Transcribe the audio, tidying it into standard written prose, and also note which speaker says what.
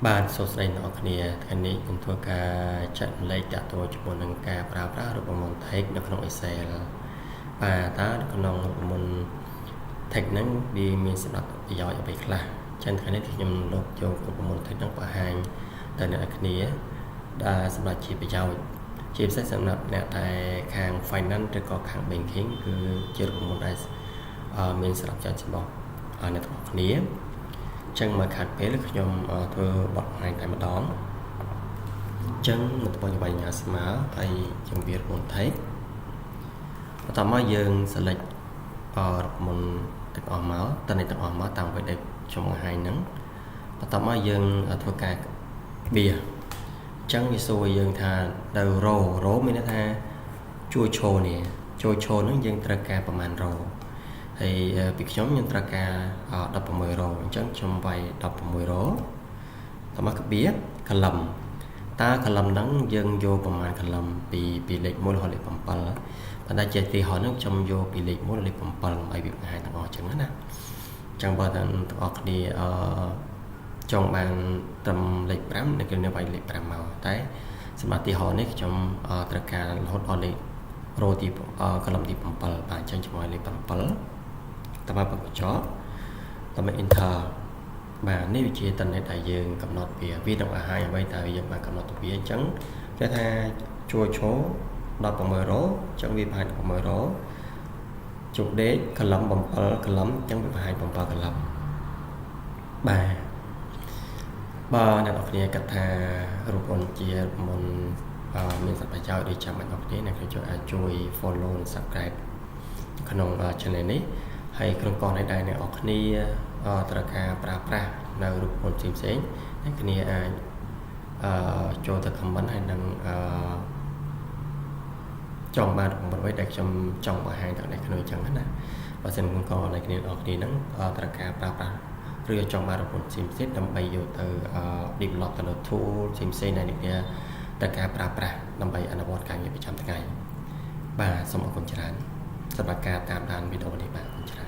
Speaker 1: បាទសួស្តីអ្នកនរគ្នាថ្ងៃនេះខ្ញុំធ្វើការចែករំលែកតាក់ទងជាមួយនឹងការប្រើប្រាស់រូបមន្ត text នៅក្នុង Excel បាទតើនៅក្នុងរូបមន្ត text ហ្នឹងវាមានសម្រាប់ប្រយោជន៍អ្វីខ្លះចឹងថ្ងៃនេះខ្ញុំលោកយករូបមន្ត text ហ្នឹងបង្ហាញទៅអ្នកនរគ្នាដែលសម្រាប់ជាប្រយោជន៍ជាពិសេសសម្រាប់អ្នកដែលខាង finance ឬក៏ខាង banking គឺជារូបមន្តដែលមានសម្រាប់ចែកចំពោះអ្នកទាំងអស់គ្នាចឹងមកខាត់ពេលខ្ញុំធ្វើបទបង្ហាញតែម្ដងចឹងមកទៅបញ្ញាស្មើហើយជំរាបមុនថេកបន្ទាប់មកយើង select រូបមន្តទាំងអស់មកតើនេះទាំងអស់មកតាមអ្វីដែលខ្ញុំបង្ហាញហ្នឹងបន្ទាប់មកយើងធ្វើការបៀចឹងវាសួរយើងថាទៅ row មានន័យថាជួយឈរនេះជួយឈរហ្នឹងយើងត្រូវការប្រមាណ row ហើយពីខ្ញុំត្រូវការ16រ៉ូអញ្ចឹងខ្ញុំវាយ16រ៉ូតមកបៀកលឹមតើកលឹមហ្នឹងយើងយកប្រមាណកលឹមពីលេខ1រហូតលេខ7ប៉ុន្តែជាទីហោះហ្នឹងខ្ញុំយកពីលេខ1ដល់លេខ7ឲ្យវាបង្ហាញទាំងអស់អញ្ចឹងណាអញ្ចឹងបើទាំងអស់គ្នាចង់បានត្រឹមលេខ5នៅគេនៅវាយលេខ5មកតែសម្រាប់ទីហោះនេះខ្ញុំត្រូវការរហូតដល់លេខរ៉ូទីកលឹមទី7បាទអញ្ចឹងខ្ញុំឲ្យលេខ7តើមកបញ្ចប់តើមក enter បាទនេះវាជាតនេតដែលយើងកំណត់វានឹងអាហារអ្វីតើយើងបានកំណត់ទៅវាអញ្ចឹងគេថាជួឈោ16រ៉ូអញ្ចឹងវាបង្ហាញ16រ៉ូជុកដេកកលឹម7កលឹមអញ្ចឹងវាបង្ហាញ7កលឹមបាទអ្នកនរគ្នាគិតថារូបមន្តជាមុនមានសប្រយោជន៍ដូចចាំអ្នកនរគ្នាខ្ញុំជួយ follow និង subscribe ក្នុង channel នេះហើយក្នុងកងនេះដែរអ្នកនរគ្នាត្រូវការប្រើប្រាស់នៅរូបមន្តផ្សេងៗអ្នកគ្នាអាចចូលទៅ comment ហើយនឹងចង់បានរូបមន្តអ្វីដែលខ្ញុំចង់បង្ហាញដល់អ្នកគ្នាអញ្ចឹងណាបើសិនក្នុងកងអ្នកគ្នាហ្នឹងត្រូវការប្រើប្រាស់ឬចង់បានរូបមន្តផ្សេងៗដើម្បីយកទៅ develop ទៅលើ tool ផ្សេងៗដែលអ្នកគ្នាត្រូវការប្រើប្រាស់ដើម្បីអនុវត្តការងារប្រចាំថ្ងៃបាទសូមអរគុណច្រើនសម្រាប់ការតាមដានវីដេអូនេះបាទអរគុណច្រើន